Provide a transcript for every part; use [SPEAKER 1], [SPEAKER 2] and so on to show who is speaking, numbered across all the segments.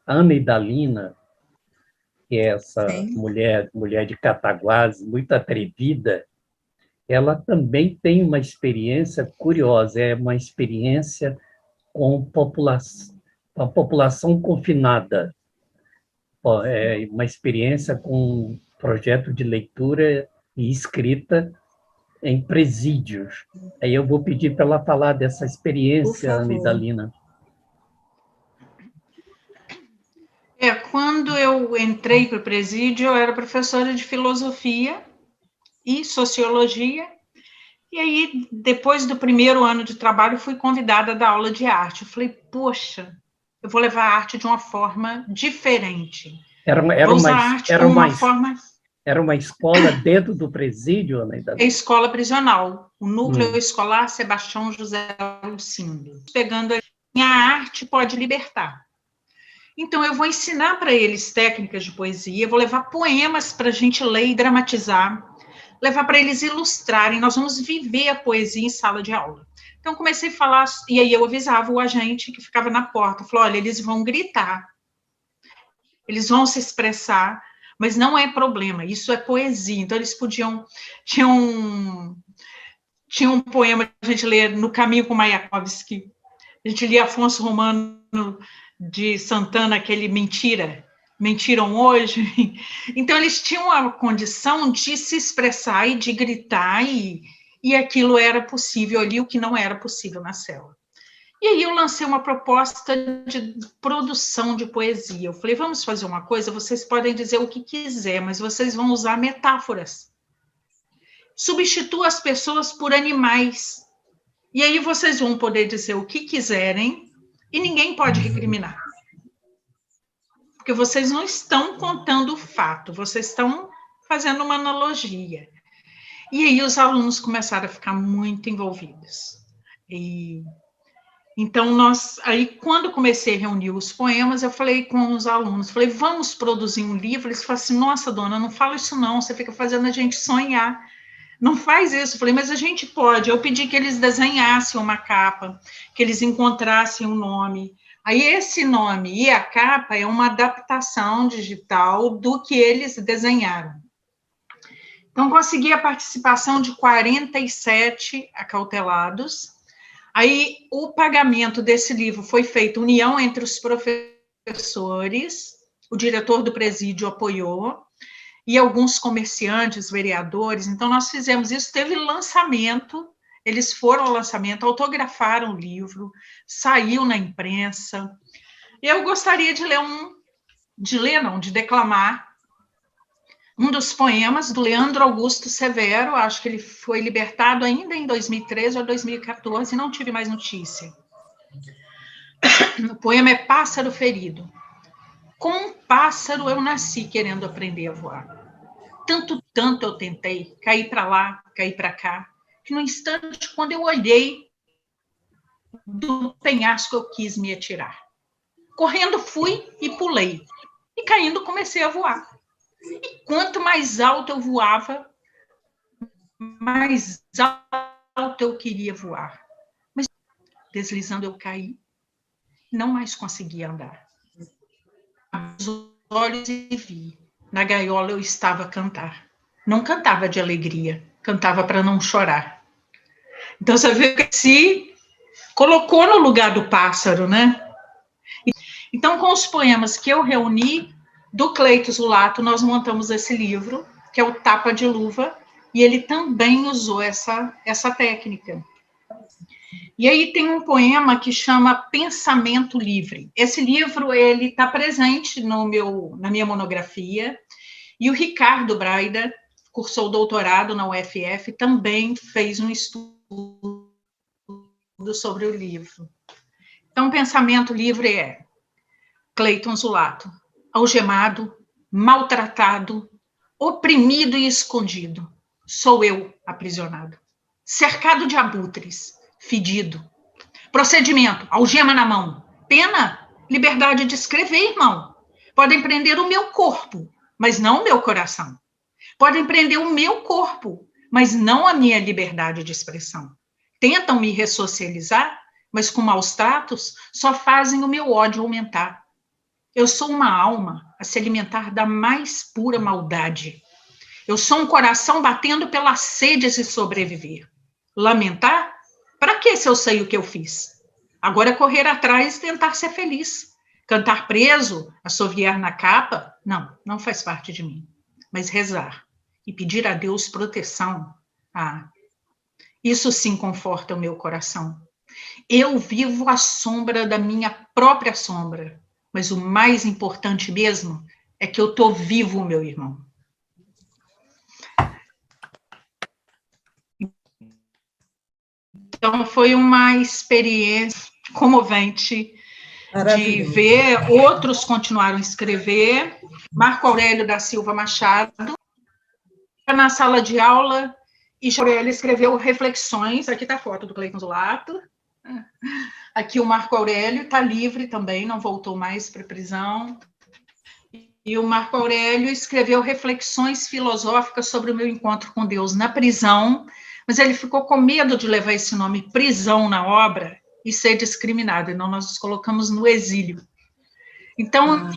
[SPEAKER 1] Ana Idalina, que é essa
[SPEAKER 2] Sim.
[SPEAKER 1] mulher de Cataguases, muito atrevida, ela também tem uma experiência curiosa, é uma experiência com a população confinada, é uma experiência com um projeto de leitura e escrita em presídios. Aí eu vou pedir para ela falar dessa
[SPEAKER 2] Por
[SPEAKER 1] experiência, Ana
[SPEAKER 2] favor.
[SPEAKER 1] Idalina.
[SPEAKER 3] Quando eu entrei para o presídio, eu era professora de filosofia e sociologia, e aí, depois do primeiro ano de trabalho, fui convidada a dar aula de arte. Eu falei, poxa, eu vou levar a arte de uma forma diferente. Vou usar a arte como uma forma...
[SPEAKER 1] Era uma escola dentro do presídio, Ana Idalina?
[SPEAKER 3] É escola prisional, o núcleo escolar Sebastião José Lucindo. Pegando a arte pode libertar. Então, eu vou ensinar para eles técnicas de poesia, vou levar poemas para a gente ler e dramatizar, levar para eles ilustrarem, nós vamos viver a poesia em sala de aula. Então, comecei a falar, e aí eu avisava o agente que ficava na porta, falou, olha, eles vão gritar, eles vão se expressar, mas não é problema, isso é poesia. Então, eles podiam... Tinha um poema que a gente lê No Caminho com Mayakovsky, a gente lia Afonso Romano de Santana, aquele Mentiram Hoje. Então, eles tinham a condição de se expressar e de gritar, e aquilo era possível ali, o que não era possível na cela. E aí eu lancei uma proposta de produção de poesia. Eu falei, vamos fazer uma coisa, vocês podem dizer o que quiser, mas vocês vão usar metáforas. Substitua as pessoas por animais. E aí vocês vão poder dizer o que quiserem e ninguém pode recriminar. Porque vocês não estão contando o fato, vocês estão fazendo uma analogia. E aí os alunos começaram a ficar muito envolvidos. Então, aí quando comecei a reunir os poemas, eu falei com os alunos, falei, vamos produzir um livro? Eles falaram assim, nossa, dona, não fala isso não, você fica fazendo a gente sonhar. Não faz isso. Eu falei, mas a gente pode. Eu pedi que eles desenhassem uma capa, que eles encontrassem um nome. Aí esse nome e a capa é uma adaptação digital do que eles desenharam. Então, consegui a participação de 47 acautelados. Aí, o pagamento desse livro foi feito, união entre os professores, o diretor do presídio apoiou, e alguns comerciantes, vereadores. Então, nós fizemos isso, teve lançamento, eles foram ao lançamento, autografaram o livro, saiu na imprensa. Eu gostaria de declamar um dos poemas do Leandro Augusto Severo, acho que ele foi libertado ainda em 2013 ou 2014, não tive mais notícia. O poema é Pássaro Ferido. Com um pássaro eu nasci querendo aprender a voar. Tanto eu tentei, cair para lá, cair para cá, que no instante, quando eu olhei, do penhasco eu quis me atirar. Correndo fui e pulei, e caindo comecei a voar. E quanto mais alto eu voava, mais alto eu queria voar. Mas deslizando eu caí, não mais conseguia andar. Abri os olhos e vi, na gaiola eu estava a cantar. Não cantava de alegria, cantava para não chorar. Então, você vê que se colocou no lugar do pássaro, né? Então, com os poemas que eu reuni, do Cleito Zulato, nós montamos esse livro, que é o Tapa de Luva, e ele também usou essa técnica. E aí tem um poema que chama Pensamento Livre. Esse livro, ele está presente na minha monografia, e o Ricardo Braida, cursou doutorado na UFF, também fez um estudo sobre o livro. Então, Pensamento Livre é Cleiton Zulato, algemado, maltratado, oprimido e escondido. Sou eu aprisionado, cercado de abutres, fedido. Procedimento, algema na mão. Pena, liberdade de escrever, irmão. Podem prender o meu corpo, mas não o meu coração. Podem prender o meu corpo, mas não a minha liberdade de expressão. Tentam me ressocializar, mas com maus tratos só fazem o meu ódio aumentar. Eu sou uma alma a se alimentar da mais pura maldade. Eu sou um coração batendo pela sede de sobreviver. Lamentar? Para que se eu sei o que eu fiz? Agora é correr atrás e tentar ser feliz. Cantar preso, assoviar na capa? Não, não faz parte de mim. Mas rezar e pedir a Deus proteção, isso sim conforta o meu coração. Eu vivo à sombra da minha própria sombra, mas o mais importante mesmo é que eu estou vivo, meu irmão. Então, foi uma experiência comovente de ver outros continuaram a escrever. Marco Aurélio da Silva Machado, na sala de aula, e Aurélio escreveu reflexões. Aqui está a foto do Cleiton Zulato. Aqui o Marco Aurélio está livre também, não voltou mais para a prisão. E o Marco Aurélio escreveu reflexões filosóficas sobre o meu encontro com Deus na prisão, mas ele ficou com medo de levar esse nome prisão na obra e ser discriminado, então nós nos colocamos no exílio. Então,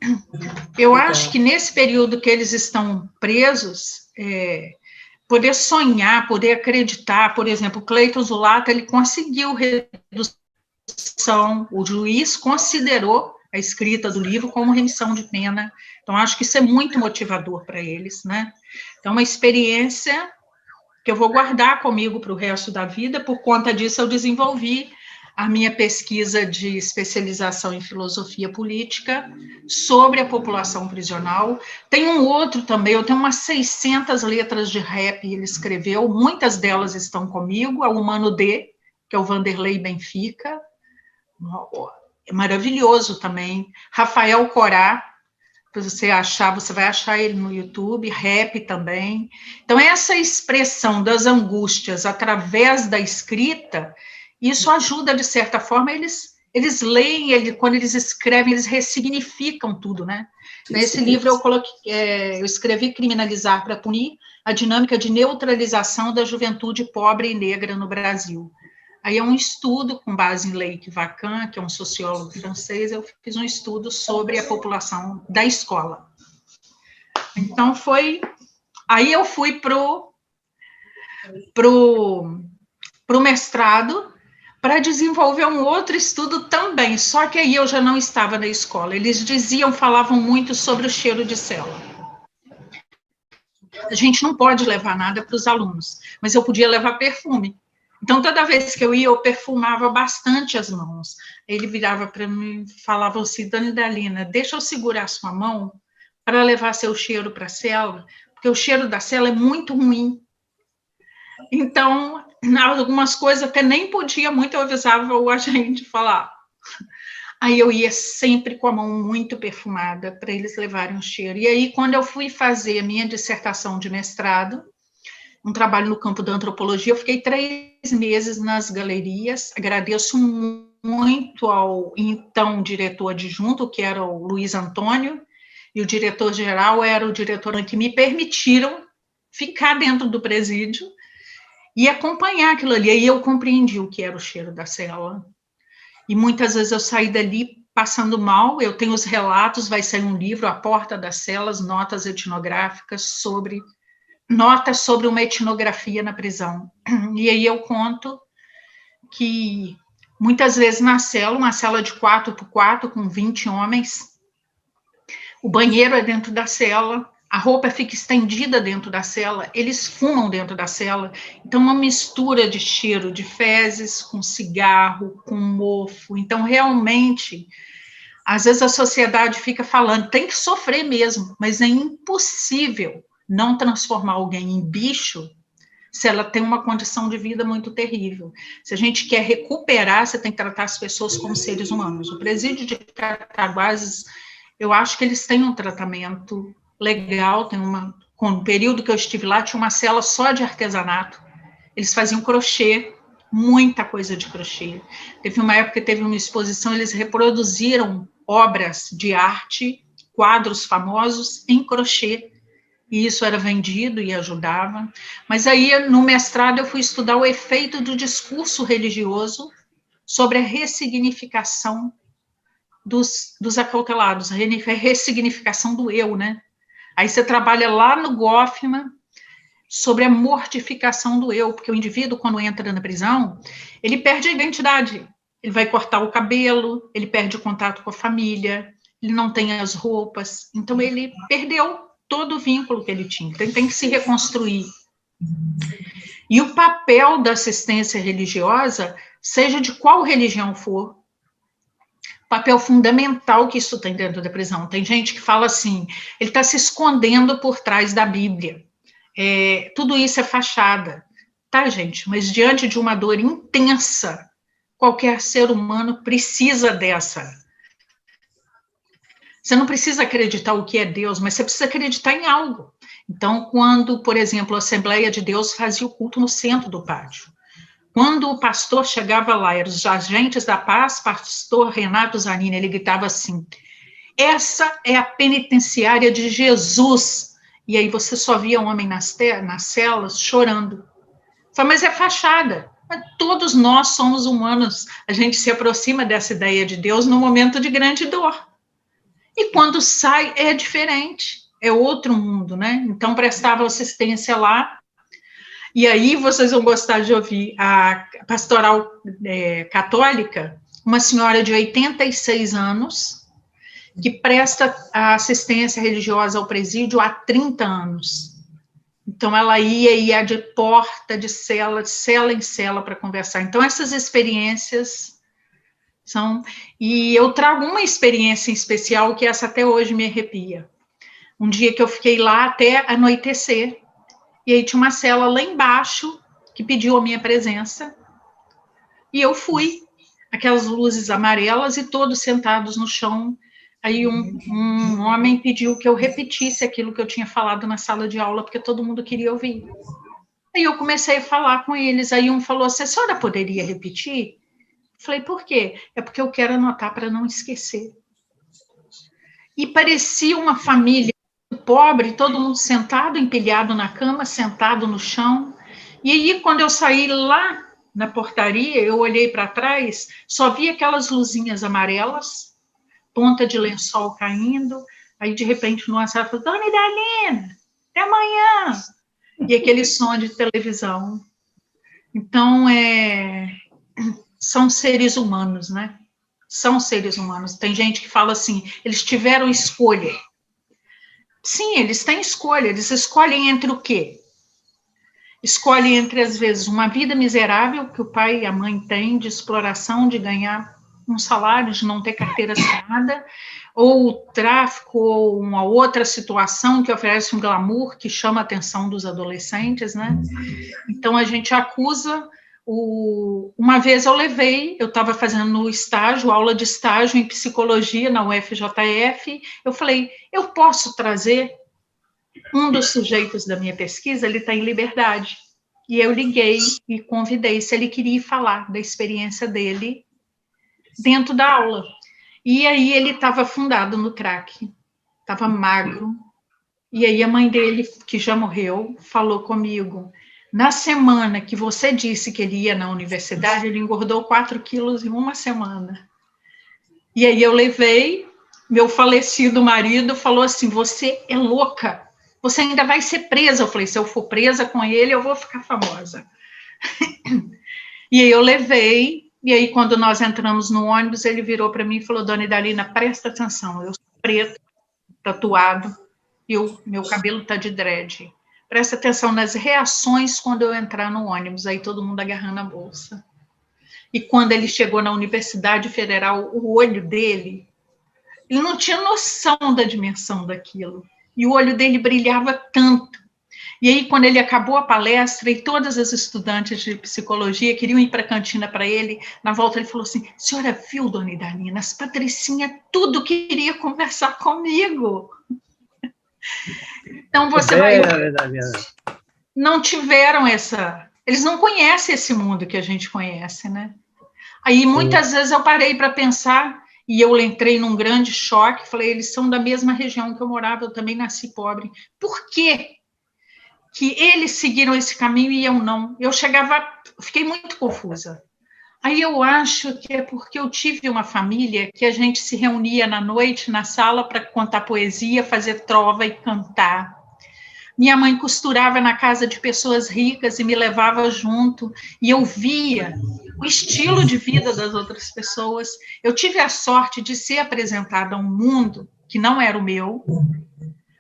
[SPEAKER 3] eu acho que nesse período que eles estão presos, poder sonhar, poder acreditar, por exemplo, o Cleiton Zulato, ele conseguiu redução, o juiz considerou a escrita do livro como remissão de pena, então acho que isso é muito motivador para eles, né? Então, uma experiência que eu vou guardar comigo para o resto da vida. Por conta disso, eu desenvolvi a minha pesquisa de especialização em filosofia política sobre a população prisional. Tem um outro também, eu tenho umas 600 letras de rap, ele escreveu, muitas delas estão comigo, a Humano D, que é o Vanderlei Benfica, é maravilhoso também, Rafael Corá, você vai achar ele no YouTube, rap também. Então, essa expressão das angústias através da escrita, isso ajuda, de certa forma, eles leem, quando eles escrevem, eles ressignificam tudo, né? Nesse livro eu escrevi Criminalizar para Punir, a dinâmica de neutralização da juventude pobre e negra no Brasil. Aí é um estudo com base em Lake Vacan, que é um sociólogo francês, eu fiz um estudo sobre a população da escola. Então, aí eu fui pro mestrado para desenvolver um outro estudo também, só que aí eu já não estava na escola. Eles falavam muito sobre o cheiro de cela. A gente não pode levar nada para os alunos, mas eu podia levar perfume. Então, toda vez que eu ia, eu perfumava bastante as mãos. Ele virava para mim e falava assim, Dona Idalina, deixa eu segurar a sua mão para levar seu cheiro para a cela, porque o cheiro da cela é muito ruim. Então, algumas coisas até nem podia muito, eu avisava o agente falar. Aí eu ia sempre com a mão muito perfumada para eles levarem o cheiro. E aí, quando eu fui fazer a minha dissertação de mestrado, um trabalho no campo da antropologia, eu fiquei 3 meses nas galerias, agradeço muito ao então diretor adjunto, que era o Luiz Antônio, e o diretor-geral era o diretor que me permitiram ficar dentro do presídio e acompanhar aquilo ali. Aí eu compreendi o que era o cheiro da cela. E muitas vezes eu saí dali passando mal, eu tenho os relatos, vai sair um livro, A Porta das Celas, notas etnográficas notas sobre uma etnografia na prisão. E aí eu conto que muitas vezes na cela, uma cela de 4x4 com 20 homens, o banheiro é dentro da cela, a roupa fica estendida dentro da cela, eles fumam dentro da cela, então uma mistura de cheiro de fezes com cigarro, com mofo, então realmente, às vezes a sociedade fica falando, tem que sofrer mesmo, mas é impossível não transformar alguém em bicho se ela tem uma condição de vida muito terrível. Se a gente quer recuperar, você tem que tratar as pessoas como seres humanos. O presídio de Cataguases, eu acho que eles têm um tratamento legal, com o período que eu estive lá, tinha uma cela só de artesanato, eles faziam crochê, muita coisa de crochê. Teve uma época que teve uma exposição, eles reproduziram obras de arte, quadros famosos em crochê, e isso era vendido e ajudava. Mas aí, no mestrado, eu fui estudar o efeito do discurso religioso sobre a ressignificação dos acautelados, a ressignificação do eu, né? Aí você trabalha lá no Goffman sobre a mortificação do eu, porque o indivíduo, quando entra na prisão, ele perde a identidade, ele vai cortar o cabelo, ele perde o contato com a família, ele não tem as roupas, então ele perdeu todo o vínculo que ele tinha, então ele tem que se reconstruir. E o papel da assistência religiosa, seja de qual religião for, papel fundamental que isso tem dentro da prisão. Tem gente que fala assim, ele está se escondendo por trás da Bíblia. Tudo isso é fachada, tá, gente? Mas diante de uma dor intensa, qualquer ser humano precisa dessa. Você não precisa acreditar o que é Deus, mas você precisa acreditar em algo. Então, quando, por exemplo, a Assembleia de Deus fazia o culto no centro do pátio, quando o pastor chegava lá, eram os agentes da paz, pastor Renato Zanini, ele gritava assim, essa é a penitenciária de Jesus. E aí você só via um homem nas celas chorando. Fala, mas é fachada. Mas todos nós somos humanos. A gente se aproxima dessa ideia de Deus no momento de grande dor. E quando sai, é diferente. É outro mundo, né? Então, prestava assistência lá. E aí vocês vão gostar de ouvir a pastoral católica, uma senhora de 86 anos, que presta a assistência religiosa ao presídio há 30 anos. Então, ela ia de porta, de cela em cela para conversar. Então, essas experiências são... E eu trago uma experiência em especial, que essa até hoje me arrepia. Um dia que eu fiquei lá até anoitecer, e aí tinha uma cela lá embaixo, que pediu a minha presença, e eu fui. Aquelas luzes amarelas e todos sentados no chão. Aí um homem pediu que eu repetisse aquilo que eu tinha falado na sala de aula, porque todo mundo queria ouvir. Aí eu comecei a falar com eles, aí um falou assim, a senhora poderia repetir? Falei, por quê? É porque eu quero anotar para não esquecer. E parecia uma família pobre, todo mundo sentado, empilhado na cama, sentado no chão. E aí, quando eu saí lá na portaria, eu olhei para trás, só vi aquelas luzinhas amarelas, ponta de lençol caindo, aí de repente no WhatsApp falou, Dona Idalina, até amanhã, e aquele som de televisão. Então, são seres humanos, né? São seres humanos. Tem gente que fala assim, eles tiveram escolha. Sim, eles têm escolha, eles escolhem entre o quê? Escolhem entre, às vezes, uma vida miserável que o pai e a mãe têm, de exploração, de ganhar um salário, de não ter carteira assinada, ou o tráfico, ou uma outra situação que oferece um glamour que chama a atenção dos adolescentes, né? Então, a gente acusa... Uma vez eu estava fazendo estágio, aula de estágio em psicologia na UFJF, eu falei, eu posso trazer um dos sujeitos da minha pesquisa, ele está em liberdade, e eu liguei e convidei se ele queria falar da experiência dele dentro da aula, e aí ele estava afundado no crack, estava magro, e aí a mãe dele, que já morreu, falou comigo, na semana que você disse que ele ia na universidade, ele engordou 4 quilos em uma semana. E aí eu levei, meu falecido marido falou assim, você é louca, você ainda vai ser presa. Eu falei, se eu for presa com ele, eu vou ficar famosa. E aí eu levei, e aí quando nós entramos no ônibus, ele virou para mim e falou, Dona Idalina, presta atenção, eu sou preto, tatuado, e meu cabelo está de dread. Presta atenção nas reações quando eu entrar no ônibus, aí todo mundo agarrando a bolsa. E quando ele chegou na Universidade Federal, o olho dele, ele não tinha noção da dimensão daquilo. E o olho dele brilhava tanto. E aí, quando ele acabou a palestra, e todas as estudantes de psicologia queriam ir para a cantina para ele, na volta ele falou assim, senhora viu, Dona Idalina, as patricinhas tudo queria conversar comigo. Então, você vai... Não tiveram essa... Eles não conhecem esse mundo que a gente conhece, né? Aí, muitas vezes, eu parei para pensar, e eu entrei num grande choque, falei, eles são da mesma região que eu morava, eu também nasci pobre. Por quê que eles seguiram esse caminho e eu não? Eu fiquei muito confusa. Aí eu acho que é porque eu tive uma família que a gente se reunia na noite na sala para contar poesia, fazer trova e cantar. Minha mãe costurava na casa de pessoas ricas e me levava junto, e eu via o estilo de vida das outras pessoas. Eu tive a sorte de ser apresentada a um mundo que não era o meu,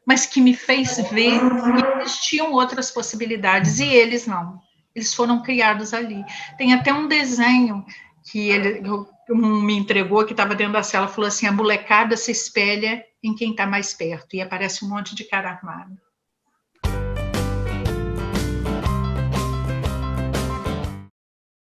[SPEAKER 3] mas que me fez ver que existiam outras possibilidades, e eles não. Eles foram criados ali. Tem até um desenho que ele me entregou, que estava dentro da cela, falou assim, a molecada se espelha em quem está mais perto, e aparece um monte de cara armado.